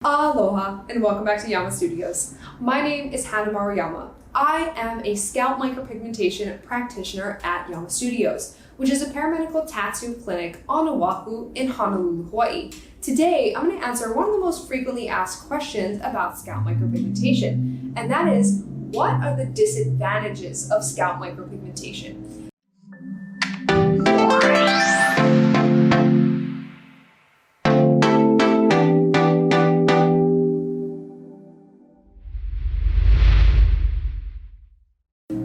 Aloha and welcome back to Yama Studios. My name is Hanamaru Yama. I am a scalp micropigmentation practitioner at Yama Studios, which is a paramedical tattoo clinic on Oahu in Honolulu, Hawaii. Today, I'm going to answer one of the most frequently asked questions about scalp micropigmentation, and that is, what are the disadvantages of scalp micropigmentation?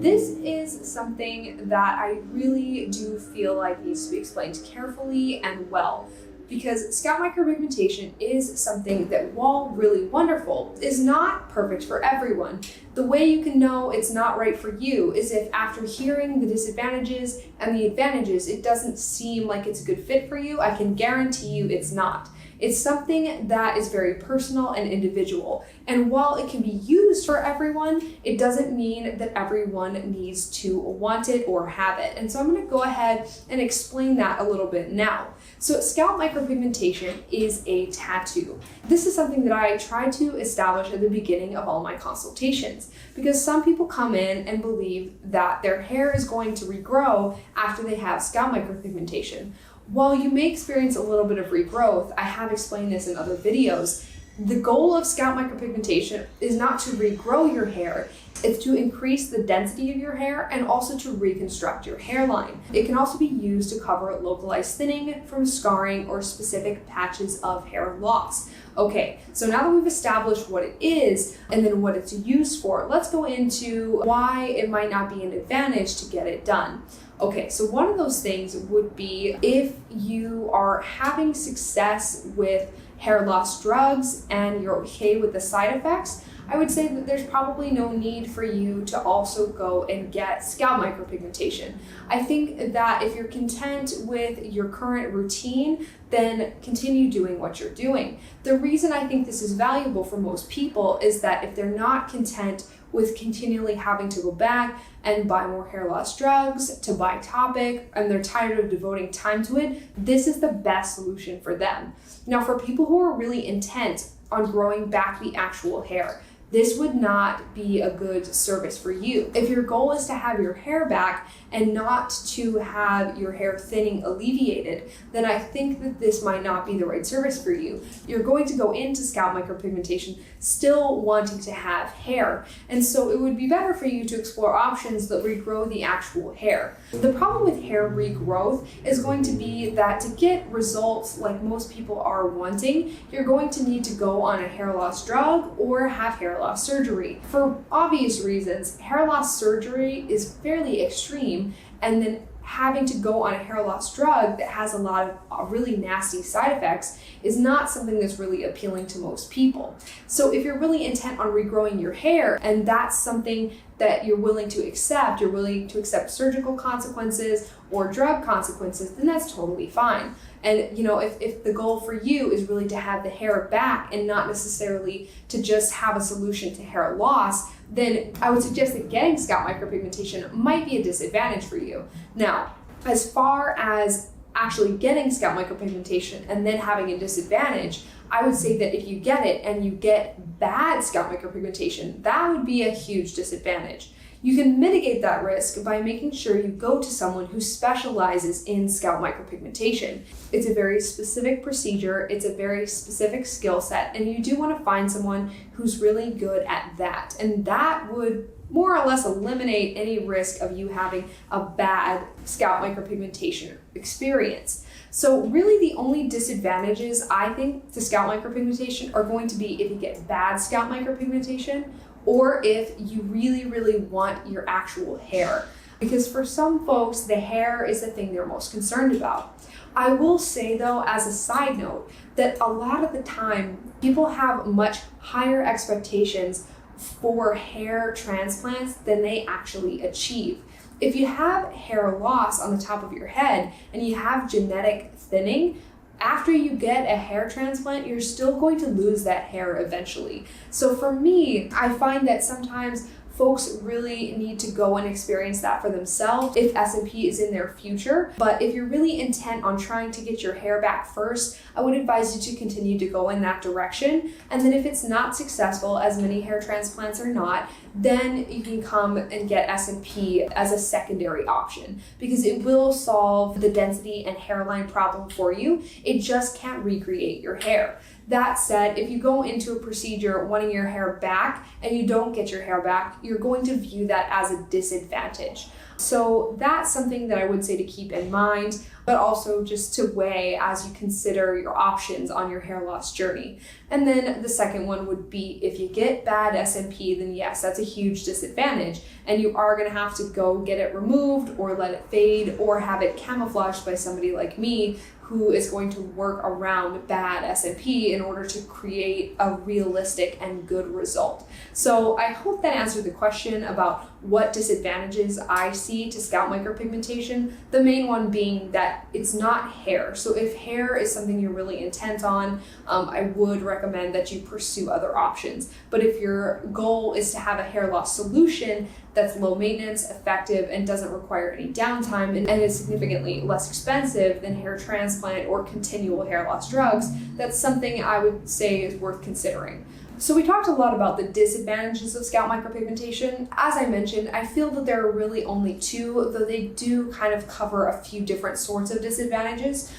This is something that I really do feel like needs to be explained carefully and well, because scalp micropigmentation is something that, while really wonderful, is not perfect for everyone. The way you can know it's not right for you is if, after hearing the disadvantages and the advantages, it doesn't seem like it's a good fit for you. I can guarantee you it's not. It's something that is very personal and individual. And while it can be used for everyone, it doesn't mean that everyone needs to want it or have it. And so I'm going to go ahead and explain that a little bit now. So scalp micropigmentation is a tattoo. This is something that I try to establish at the beginning of all my consultations, because some people come in and believe that their hair is going to regrow after they have scalp micropigmentation. While you may experience a little bit of regrowth, I have explained this in other videos, the goal of scalp micropigmentation is not to regrow your hair, it's to increase the density of your hair and also to reconstruct your hairline. It can also be used to cover localized thinning from scarring or specific patches of hair loss. Okay, so now that we've established what it is and then what it's used for, let's go into why it might not be an advantage to get it done. Okay, so one of those things would be if you are having success with hair loss drugs and you're okay with the side effects, I would say that there's probably no need for you to also go and get scalp micropigmentation. I think that if you're content with your current routine, then continue doing what you're doing. The reason I think this is valuable for most people is that if they're not content with continually having to go back and buy more hair loss drugs, to buy Topic, and they're tired of devoting time to it, this is the best solution for them. Now, for people who are really intent on growing back the actual hair, this would not be a good service for you. If your goal is to have your hair back and not to have your hair thinning alleviated, then I think that this might not be the right service for you. You're going to go into scalp micropigmentation still wanting to have hair, and so it would be better for you to explore options that regrow the actual hair. The problem with hair regrowth is going to be that to get results like most people are wanting, you're going to need to go on a hair loss drug or have hair loss surgery. For obvious reasons, hair loss surgery is fairly extreme, and then having to go on a hair loss drug that has a lot of really nasty side effects is not something that's really appealing to most people. So if you're really intent on regrowing your hair and that's something that you're willing to accept, you're willing to accept surgical consequences or drug consequences, then that's totally fine. And you know, if the goal for you is really to have the hair back and not necessarily to just have a solution to hair loss, then I would suggest that getting scalp micropigmentation might be a disadvantage for you. Now, as far as actually getting scalp micropigmentation and then having a disadvantage, I would say that if you get it and you get bad scalp micropigmentation, that would be a huge disadvantage. You can mitigate that risk by making sure you go to someone who specializes in scalp micropigmentation. It's a very specific procedure, it's a very specific skill set, and you do want to find someone who's really good at that. And that would more or less eliminate any risk of you having a bad scalp micropigmentation experience. So really the only disadvantages I think to scalp micropigmentation are going to be if you get bad scalp micropigmentation, or if you really, really want your actual hair. Because for some folks, the hair is the thing they're most concerned about. I will say though, as a side note, that a lot of the time, people have much higher expectations for hair transplants than they actually achieve. If you have hair loss on the top of your head and you have genetic thinning, after you get a hair transplant, you're still going to lose that hair eventually. So for me, I find that sometimes folks really need to go and experience that for themselves if SMP is in their future. But if you're really intent on trying to get your hair back first, I would advise you to continue to go in that direction. And then if it's not successful, as many hair transplants are not, then you can come and get SMP as a secondary option, because it will solve the density and hairline problem for you. It just can't recreate your hair. That said, if you go into a procedure wanting your hair back and you don't get your hair back, you're going to view that as a disadvantage. So that's something that I would say to keep in mind, but also just to weigh as you consider your options on your hair loss journey. And then the second one would be, if you get bad SMP, then yes, that's a huge disadvantage, and you are going to have to go get it removed or let it fade or have it camouflaged by somebody like me, who is going to work around bad SMP in order to create a realistic and good result. So I hope that answered the question about what disadvantages I see to scalp micropigmentation. The main one being that it's not hair. So if hair is something you're really intent on, I would recommend that you pursue other options. But if your goal is to have a hair loss solution that's low maintenance, effective, and doesn't require any downtime, and is significantly less expensive than hair transplant or continual hair loss drugs, that's something I would say is worth considering. So we talked a lot about the disadvantages of scalp micropigmentation. As I mentioned, I feel that there are really only two, though they do kind of cover a few different sorts of disadvantages.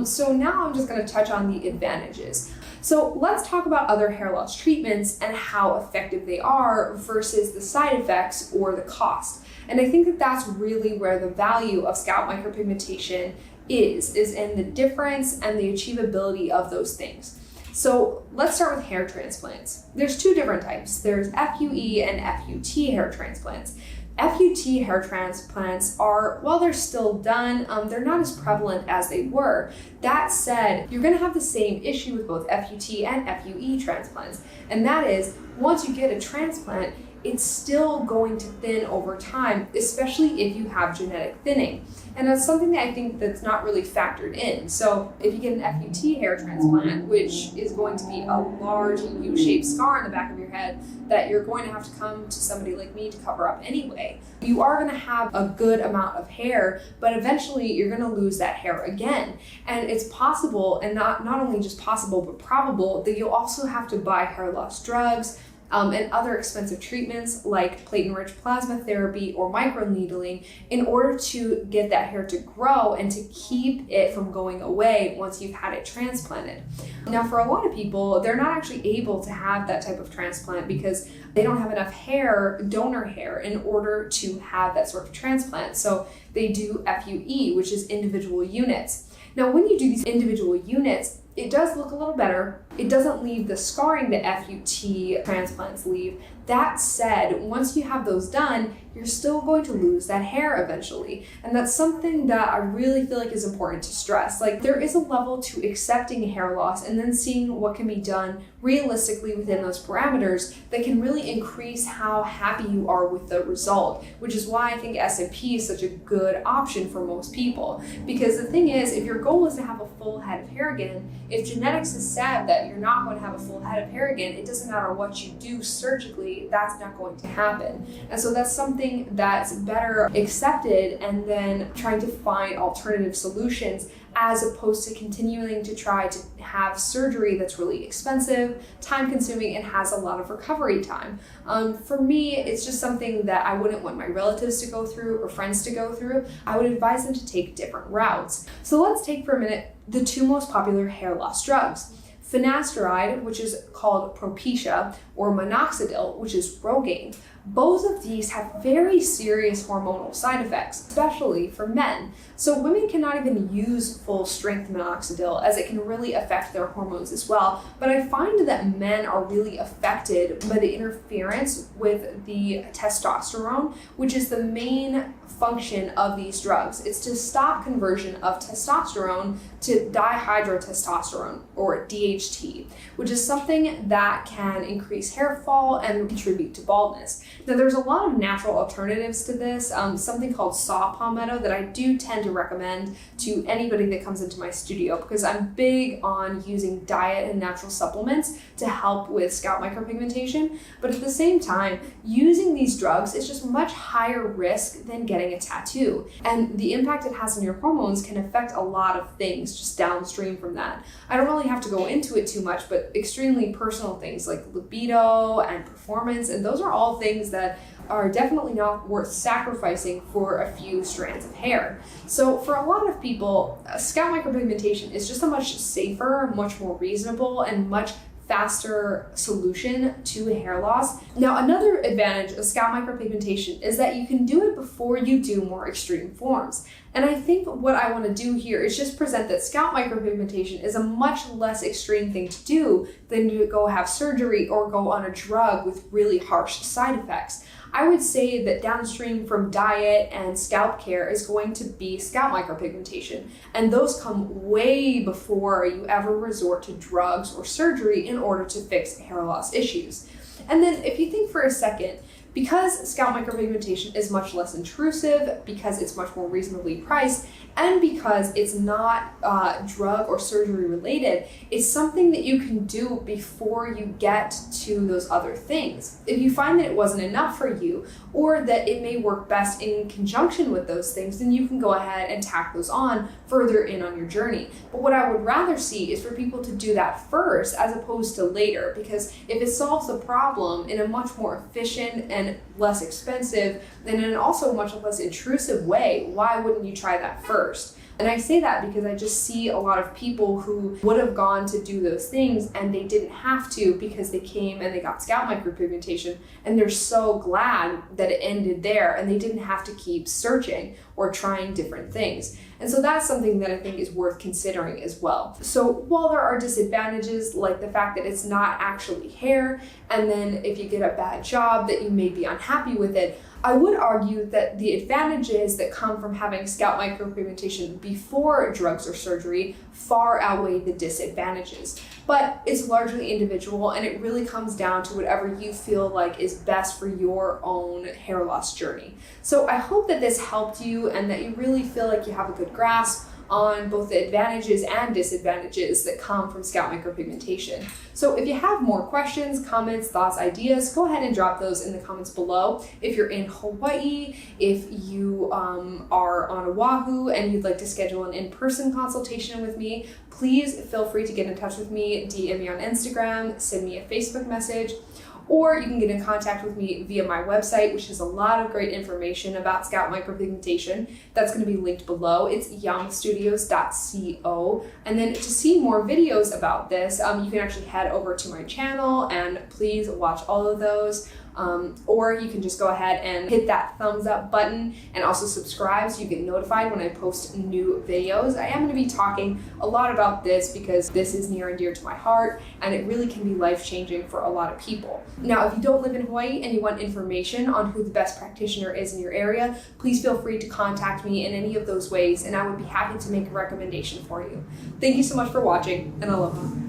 So now I'm just going to touch on the advantages. So let's talk about other hair loss treatments and how effective they are versus the side effects or the cost. And I think that that's really where the value of scalp micropigmentation is in the difference and the achievability of those things. So let's start with hair transplants. There's two different types. There's FUE and FUT hair transplants. FUT hair transplants are, while they're still done, they're not as prevalent as they were. That said, you're going to have the same issue with both FUT and FUE transplants, and that is, once you get a transplant, it's still going to thin over time, especially if you have genetic thinning. And that's something that I think that's not really factored in. So if you get an FUT hair transplant, which is going to be a large U-shaped scar in the back of your head that you're going to have to come to somebody like me to cover up anyway, you are going to have a good amount of hair, but eventually you're going to lose that hair again. And it's possible, and not only just possible, but probable, that you'll also have to buy hair loss drugs, and other expensive treatments like plate-enriched plasma therapy or microneedling in order to get that hair to grow and to keep it from going away once you've had it transplanted. Now, for a lot of people, they're not actually able to have that type of transplant because they don't have enough hair, donor hair, in order to have that sort of transplant. So they do FUE, which is individual units. Now, when you do these individual units, it does look a little better. It doesn't leave the scarring that FUT transplants leave. That said, once you have those done, you're still going to lose that hair eventually. And that's something that I really feel like is important to stress. Like, there is a level to accepting hair loss and then seeing what can be done realistically within those parameters that can really increase how happy you are with the result, which is why I think SMP is such a good option for most people. Because the thing is, if your goal is to have a full head of hair again, if genetics is said that you're not going to have a full head of hair again, it doesn't matter what you do surgically, that's not going to happen. And so that's something that's better accepted, and then trying to find alternative solutions as opposed to continuing to try to have surgery that's really expensive, time consuming, and has a lot of recovery time. For me, it's just something that I wouldn't want my relatives to go through or friends to go through. I would advise them to take different routes. So let's take for a minute the two most popular hair loss drugs. Finasteride, which is called Propecia, or minoxidil, which is Rogaine. Both of these have very serious hormonal side effects, especially for men. So women cannot even use full strength minoxidil, as it can really affect their hormones as well. But I find that men are really affected by the interference with the testosterone, which is the main function of these drugs. It's to stop conversion of testosterone to dihydrotestosterone, or DHT. DHT, which is something that can increase hair fall and contribute to baldness. Now, there's a lot of natural alternatives to this, something called saw palmetto that I do tend to recommend to anybody that comes into my studio because I'm big on using diet and natural supplements to help with scalp micropigmentation. But at the same time, using these drugs is just much higher risk than getting a tattoo. And the impact it has on your hormones can affect a lot of things just downstream from that. I don't really have to go into it too much, but extremely personal things like libido and performance, and those are all things that are definitely not worth sacrificing for a few strands of hair. So for a lot of people, scalp micropigmentation is just a much safer, much more reasonable, and much faster solution to hair loss. Now, another advantage of scalp micropigmentation is that you can do it before you do more extreme forms. And I think what I want to do here is just present that scalp micropigmentation is a much less extreme thing to do than to go have surgery or go on a drug with really harsh side effects. I would say that downstream from diet and scalp care is going to be scalp micropigmentation. And those come way before you ever resort to drugs or surgery in order to fix hair loss issues. And then if you think for a second, because scalp micropigmentation is much less intrusive, because it's much more reasonably priced, and because it's not drug or surgery related, it's something that you can do before you get to those other things. If you find that it wasn't enough for you, or that it may work best in conjunction with those things, then you can go ahead and tack those on further in on your journey. But what I would rather see is for people to do that first as opposed to later, because if it solves the problem in a much more efficient and less expensive, and in also much less intrusive way, why wouldn't you try that first? And I say that because I just see a lot of people who would have gone to do those things and they didn't have to because they came and they got scalp micropigmentation, and they're so glad that it ended there and they didn't have to keep searching or trying different things. And so that's something that I think is worth considering as well. So while there are disadvantages, like the fact that it's not actually hair, and then if you get a bad job that you may be unhappy with it, I would argue that the advantages that come from having scalp micropigmentation before drugs or surgery far outweigh the disadvantages. But it's largely individual, and it really comes down to whatever you feel like is best for your own hair loss journey. So I hope that this helped you and that you really feel like you have a good grasp on both the advantages and disadvantages that come from scalp micropigmentation. So if you have more questions, comments, thoughts, ideas, go ahead and drop those in the comments below. If you're in Hawaii, if you are on Oahu and you'd like to schedule an in-person consultation with me, please feel free to get in touch with me, DM me on Instagram, send me a Facebook message, or you can get in contact with me via my website, which has a lot of great information about scalp micropigmentation. That's going to be linked below. It's yamastudios.co. And then to see more videos about this, you can actually head over to my channel and please watch all of those. Or you can just go ahead and hit that thumbs up button and also subscribe so you get notified when I post new videos. I am going to be talking a lot about this because this is near and dear to my heart, and it really can be life-changing for a lot of people. Now, if you don't live in Hawaii and you want information on who the best practitioner is in your area, please feel free to contact me in any of those ways, and I would be happy to make a recommendation for you. Thank you so much for watching, and aloha.